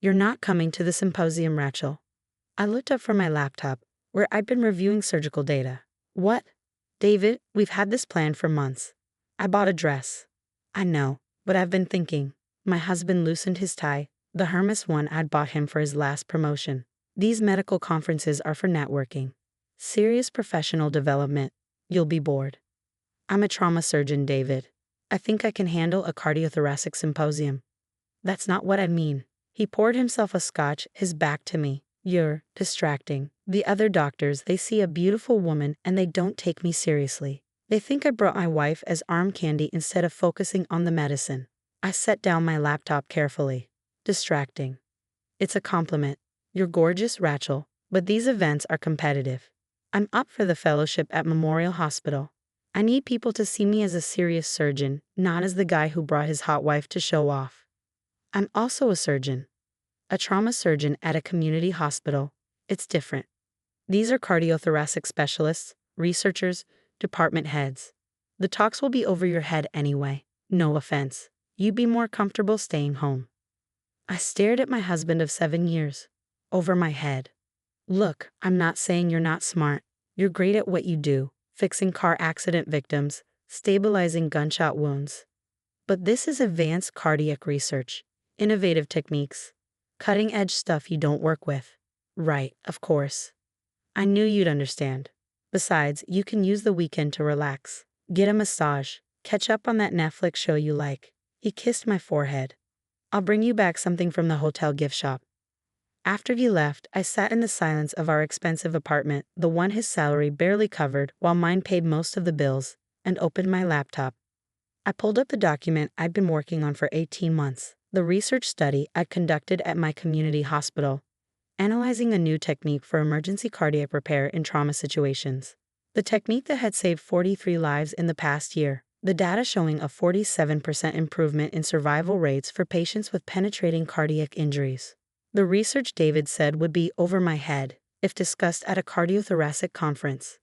"You're not coming to the symposium, Rachel." I looked up from my laptop, where I'd been reviewing surgical data. "What?" "David, we've had this planned for months. I bought a dress." "I know, but I've been thinking." My husband loosened his tie, the Hermes one I'd bought him for his last promotion. "These medical conferences are for networking. Serious professional development. You'll be bored." "I'm a trauma surgeon, David. I think I can handle a cardiothoracic symposium." "That's not what I mean." He poured himself a scotch, his back to me. "You're distracting. The other doctors, they see a beautiful woman and they don't take me seriously. They think I brought my wife as arm candy instead of focusing on the medicine." I set down my laptop carefully. "Distracting. It's a compliment. You're gorgeous, Rachel, but these events are competitive. I'm up for the fellowship at Memorial Hospital. I need people to see me as a serious surgeon, not as the guy who brought his hot wife to show off. I'm also a surgeon. A trauma surgeon at a community hospital. It's different. These are cardiothoracic specialists, researchers, department heads. The talks will be over your head anyway. No offense. You'd be more comfortable staying home." I stared at my husband of 7 years. Over my head. "Look, I'm not saying you're not smart. You're great at what you do, fixing car accident victims, stabilizing gunshot wounds. But this is advanced cardiac research, innovative techniques, cutting-edge stuff you don't work with." "Right, of course. I knew you'd understand. Besides, you can use the weekend to relax. Get a massage, catch up on that Netflix show you like." He kissed my forehead. "I'll bring you back something from the hotel gift shop." After he left, I sat in the silence of our expensive apartment, the one his salary barely covered while mine paid most of the bills, and opened my laptop. I pulled up the document I'd been working on for 18 months, the research study I'd conducted at my community hospital, analyzing a new technique for emergency cardiac repair in trauma situations. The technique that had saved 43 lives in the past year. The data showing a 47% improvement in survival rates for patients with penetrating cardiac injuries. The research, David said, would be over my head if discussed at a cardiothoracic conference.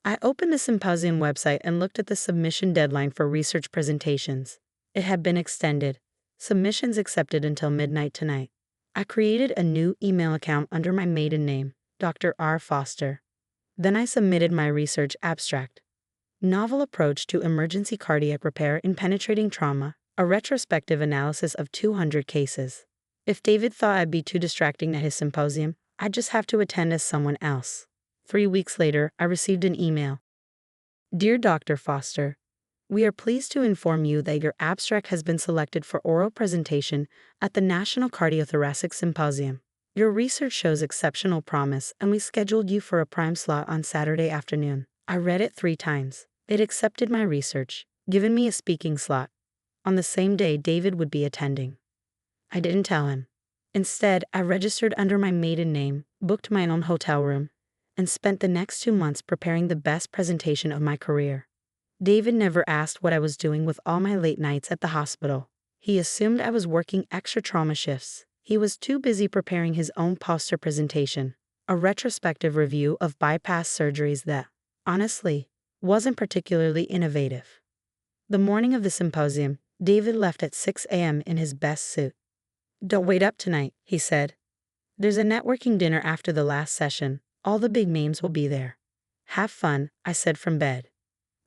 I opened the symposium website and looked at the submission deadline for research presentations. It had been extended. Submissions accepted until midnight tonight. I created a new email account under my maiden name, Dr. R. Foster. Then I submitted my research abstract. Novel approach to emergency cardiac repair in penetrating trauma, a retrospective analysis of 200 cases. If David thought I'd be too distracting at his symposium, I'd just have to attend as someone else. 3 weeks later, I received an email. "Dear Dr. Foster, we are pleased to inform you that your abstract has been selected for oral presentation at the National Cardiothoracic Symposium. Your research shows exceptional promise, and we scheduled you for a prime slot on Saturday afternoon." I read it 3 times. They'd accepted my research, given me a speaking slot. On the same day, David would be attending. I didn't tell him. Instead, I registered under my maiden name, booked my own hotel room, and spent the next 2 months preparing the best presentation of my career. David never asked what I was doing with all my late nights at the hospital. He assumed I was working extra trauma shifts. He was too busy preparing his own poster presentation, a retrospective review of bypass surgeries that, honestly, wasn't particularly innovative. The morning of the symposium, David left at 6 a.m. in his best suit. "Don't wait up tonight," he said. "There's a networking dinner after the last session. All the big names will be there." "Have fun," I said from bed.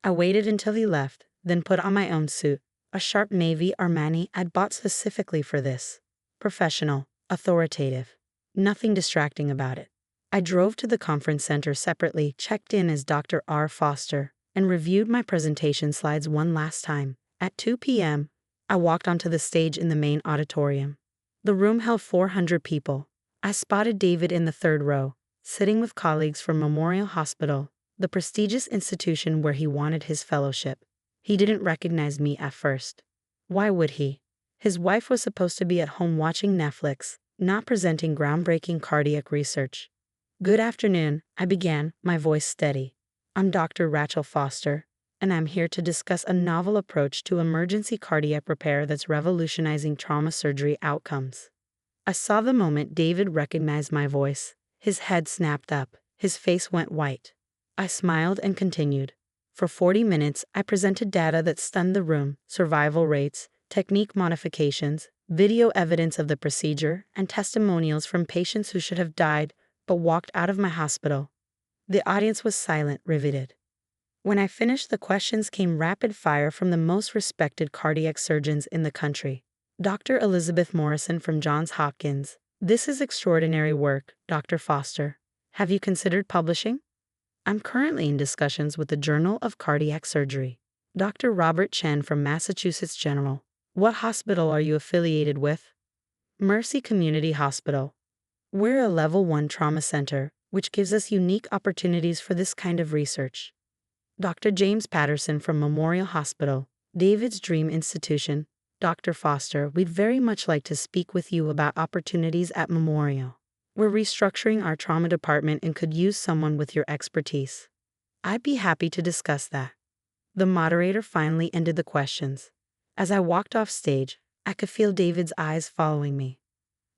I waited until he left, then put on my own suit, a sharp navy Armani I'd bought specifically for this. Professional, authoritative, nothing distracting about it. I drove to the conference center separately, checked in as Dr. R. Foster, and reviewed my presentation slides one last time. At 2 p.m., I walked onto the stage in the main auditorium. The room held 400 people. I spotted David in the 3rd row, sitting with colleagues from Memorial Hospital, the prestigious institution where he wanted his fellowship. He didn't recognize me at first. Why would he? His wife was supposed to be at home watching Netflix, not presenting groundbreaking cardiac research. "Good afternoon," I began, my voice steady. "I'm Dr. Rachel Foster, and I'm here to discuss a novel approach to emergency cardiac repair that's revolutionizing trauma surgery outcomes." I saw the moment David recognized my voice. His head snapped up, his face went white. I smiled and continued. For 40 minutes, I presented data that stunned the room: survival rates, technique modifications, video evidence of the procedure, and testimonials from patients who should have died but walked out of my hospital. The audience was silent, riveted. When I finished, the questions came rapid fire from the most respected cardiac surgeons in the country. Dr. Elizabeth Morrison from Johns Hopkins. This is extraordinary work, Dr. Foster. Have you considered publishing? I'm currently in discussions with the Journal of Cardiac Surgery. Dr. Robert Chen from Massachusetts General. What hospital are you affiliated with? Mercy Community Hospital. We're a Level 1 trauma center, which gives us unique opportunities for this kind of research. Dr. James Patterson from Memorial Hospital, David's Dream Institution. Dr. Foster, we'd very much like to speak with you about opportunities at Memorial. We're restructuring our trauma department and could use someone with your expertise. I'd be happy to discuss that. The moderator finally ended the questions. As I walked off stage, I could feel David's eyes following me.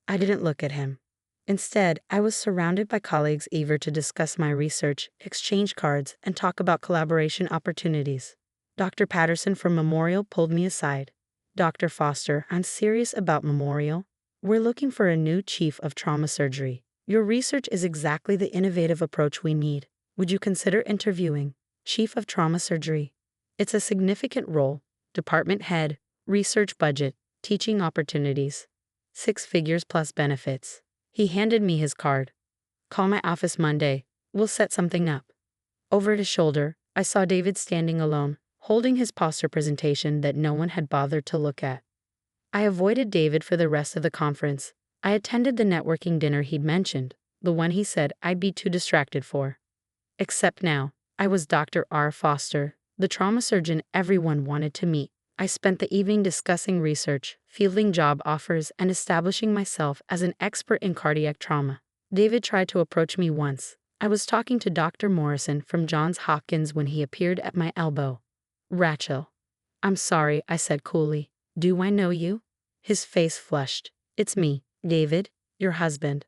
I didn't look at him. Instead, I was surrounded by colleagues eager to discuss my research, exchange cards, and talk about collaboration opportunities. Dr. Patterson from Memorial pulled me aside. Dr. Foster, I'm serious about Memorial. We're looking for a new chief of trauma surgery. Your research is exactly the innovative approach we need. Would you consider interviewing Chief of Trauma Surgery? It's a significant role, department head, research budget, teaching opportunities. 6 figures plus benefits. He handed me his card. Call my office Monday. We'll set something up. Over his shoulder, I saw David standing alone, holding his poster presentation that no one had bothered to look at. I avoided David for the rest of the conference. I attended the networking dinner he'd mentioned, the one he said I'd be too distracted for. Except now, I was Dr. R. Foster, the trauma surgeon everyone wanted to meet. I spent the evening discussing research, fielding job offers, and establishing myself as an expert in cardiac trauma. David tried to approach me once. I was talking to Dr. Morrison from Johns Hopkins when he appeared at my elbow. Rachel. I'm sorry, I said coolly. Do I know you? His face flushed. It's me, David, your husband.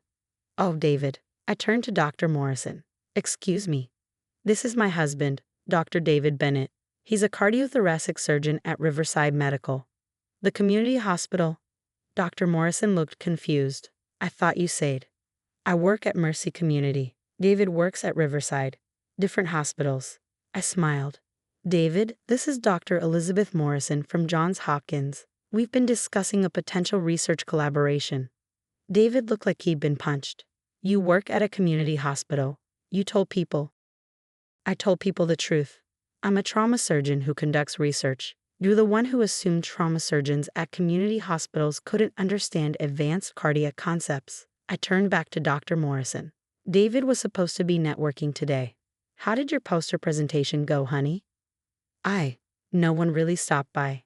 Oh, David. I turned to Dr. Morrison. Excuse me. This is my husband, Dr. David Bennett. He's a cardiothoracic surgeon at Riverside Medical. The community hospital. Dr. Morrison looked confused. I thought you said. I work at Mercy Community. David works at Riverside. Different hospitals. I smiled. David, this is Dr. Elizabeth Morrison from Johns Hopkins. We've been discussing a potential research collaboration. David looked like he'd been punched. You work at a community hospital. You told people. I told people the truth. I'm a trauma surgeon who conducts research. You're the one who assumed trauma surgeons at community hospitals couldn't understand advanced cardiac concepts. I turned back to Dr. Morrison. David was supposed to be networking today. How did your poster presentation go, honey? No one really stopped by.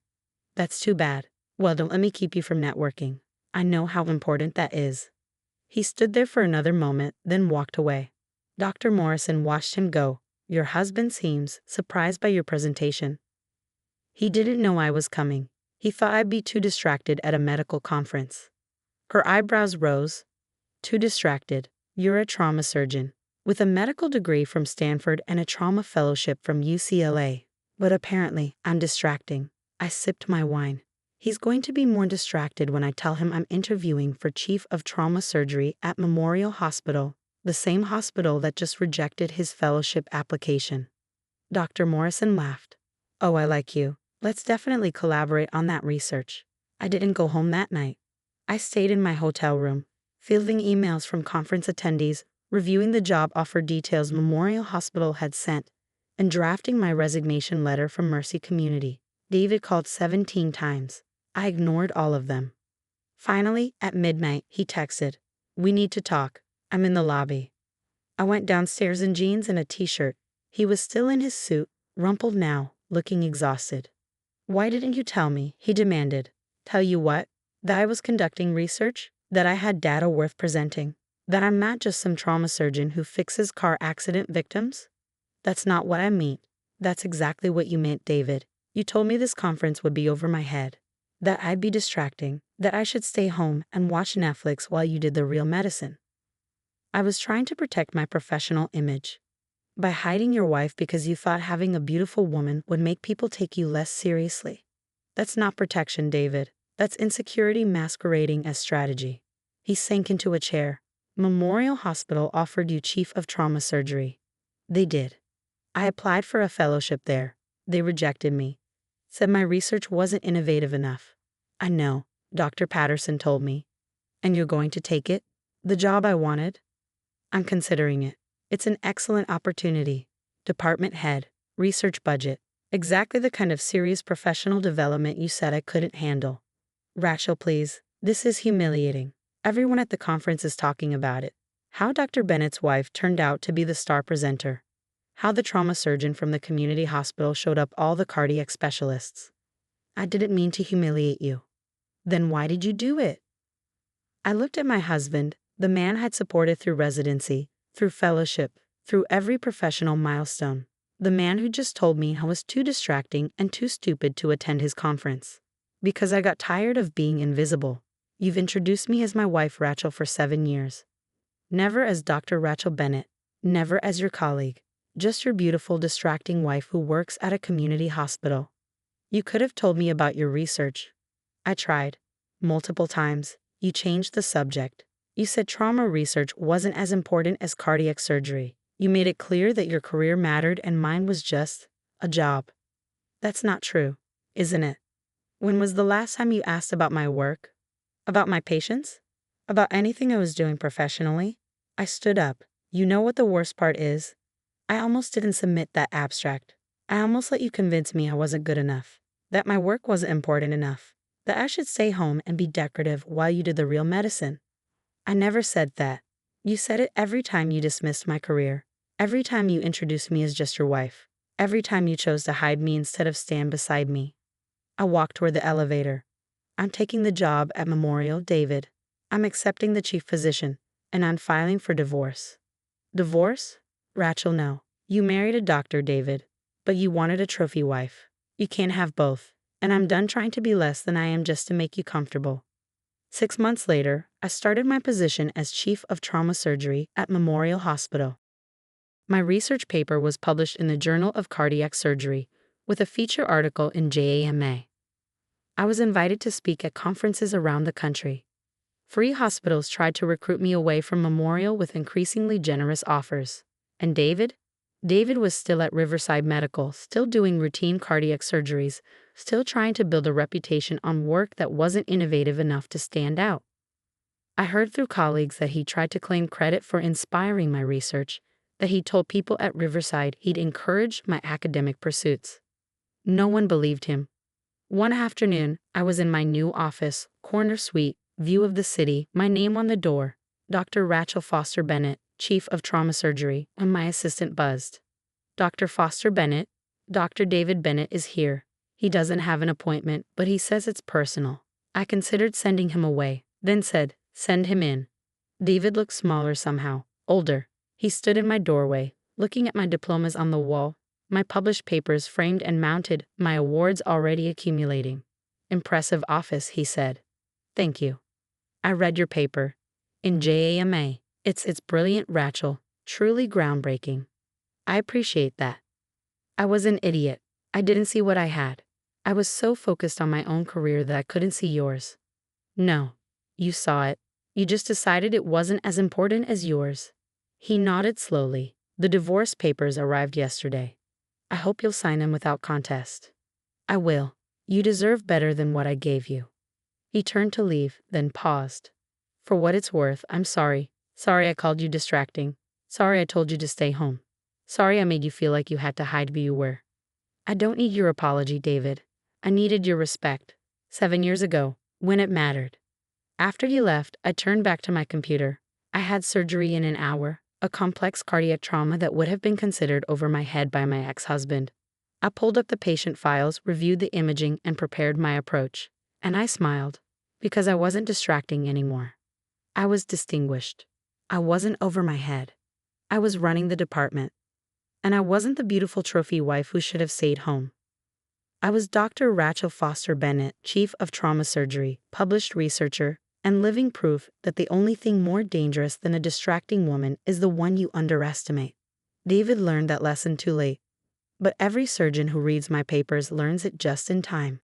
That's too bad. Well, don't let me keep you from networking. I know how important that is. He stood there for another moment, then walked away. Dr. Morrison watched him go. Your husband seems surprised by your presentation. He didn't know I was coming. He thought I'd be too distracted at a medical conference. Her eyebrows rose. Too distracted. You're a trauma surgeon, with a medical degree from Stanford and a trauma fellowship from UCLA. But apparently, I'm distracting. I sipped my wine. He's going to be more distracted when I tell him I'm interviewing for Chief of Trauma Surgery at Memorial Hospital, the same hospital that just rejected his fellowship application. Dr. Morrison laughed. Oh, I like you. Let's definitely collaborate on that research. I didn't go home that night. I stayed in my hotel room, fielding emails from conference attendees, reviewing the job offer details Memorial Hospital had sent, and drafting my resignation letter from Mercy Community. David called 17 times. I ignored all of them. Finally, at midnight, he texted, "We need to talk. I'm in the lobby." I went downstairs in jeans and a t-shirt. He was still in his suit, rumpled now, looking exhausted. "Why didn't you tell me?" he demanded. "Tell you what? That I was conducting research? That I had data worth presenting? That I'm not just some trauma surgeon who fixes car accident victims? That's not what I mean." "That's exactly what you meant, David. You told me this conference would be over my head. That I'd be distracting. That I should stay home and watch Netflix while you did the real medicine." I was trying to protect my professional image. By hiding your wife because you thought having a beautiful woman would make people take you less seriously. That's not protection, David. That's insecurity masquerading as strategy. He sank into a chair. Memorial Hospital offered you chief of trauma surgery. They did. I applied for a fellowship there. They rejected me. Said my research wasn't innovative enough. I know, Dr. Patterson told me. And you're going to take it? The job I wanted? I'm considering it. It's an excellent opportunity. Department head, research budget. Exactly the kind of serious professional development you said I couldn't handle. Rachel, please. This is humiliating. Everyone at the conference is talking about it. How Dr. Bennett's wife turned out to be the star presenter. How the trauma surgeon from the community hospital showed up all the cardiac specialists. I didn't mean to humiliate you. Then why did you do it? I looked at my husband, the man I'd supported through residency, through fellowship, through every professional milestone. The man who just told me I was too distracting and too stupid to attend his conference. Because I got tired of being invisible. You've introduced me as my wife Rachel for 7 years. Never as Dr. Rachel Bennett, never as your colleague, just your beautiful, distracting wife who works at a community hospital. You could have told me about your research. I tried. Multiple times. You changed the subject. You said trauma research wasn't as important as cardiac surgery. You made it clear that your career mattered and mine was just a job. That's not true, isn't it? When was the last time you asked about my work? About my patients? About anything I was doing professionally? I stood up. You know what the worst part is? I almost didn't submit that abstract. I almost let you convince me I wasn't good enough. That my work wasn't important enough. That I should stay home and be decorative while you did the real medicine. I never said that. You said it every time you dismissed my career. Every time you introduced me as just your wife. Every time you chose to hide me instead of stand beside me. I walked toward the elevator. I'm taking the job at Memorial, David. I'm accepting the chief position, and I'm filing for divorce. Divorce? Rachel, no. You married a doctor, David, but you wanted a trophy wife. You can't have both, and I'm done trying to be less than I am just to make you comfortable. 6 months later, I started my position as chief of trauma surgery at Memorial Hospital. My research paper was published in the Journal of Cardiac Surgery, with a feature article in JAMA. I was invited to speak at conferences around the country. Free hospitals tried to recruit me away from Memorial with increasingly generous offers. And David? David was still at Riverside Medical, still doing routine cardiac surgeries, still trying to build a reputation on work that wasn't innovative enough to stand out. I heard through colleagues that he tried to claim credit for inspiring my research, that he told people at Riverside he'd encouraged my academic pursuits. No one believed him. One afternoon, I was in my new office, corner suite, view of the city, my name on the door, Dr. Rachel Foster Bennett, Chief of Trauma Surgery, and my assistant buzzed. Dr. Foster Bennett, Dr. David Bennett is here. He doesn't have an appointment, but he says it's personal. I considered sending him away, then said, send him in. David looked smaller somehow, older. He stood in my doorway, looking at my diplomas on the wall, my published papers framed and mounted, my awards already accumulating. Impressive office, he said. Thank you. I read your paper. In JAMA. It's brilliant, Rachel. Truly groundbreaking. I appreciate that. I was an idiot. I didn't see what I had. I was so focused on my own career that I couldn't see yours. No. You saw it. You just decided it wasn't as important as yours. He nodded slowly. The divorce papers arrived yesterday. I hope you'll sign them without contest. I will. You deserve better than what I gave you. He turned to leave, then paused. For what it's worth, I'm sorry. Sorry I called you distracting. Sorry I told you to stay home. Sorry I made you feel like you had to hide who you were. I don't need your apology, David. I needed your respect. 7 years ago, when it mattered. After you left, I turned back to my computer. I had surgery in an hour, a complex cardiac trauma that would have been considered over my head by my ex-husband. I pulled up the patient files, reviewed the imaging, and prepared my approach. And I smiled, because I wasn't distracting anymore. I was distinguished. I wasn't over my head. I was running the department. And I wasn't the beautiful trophy wife who should have stayed home. I was Dr. Rachel Foster Bennett, Chief of Trauma Surgery, published researcher, and living proof that the only thing more dangerous than a distracting woman is the one you underestimate. David learned that lesson too late. But every surgeon who reads my papers learns it just in time.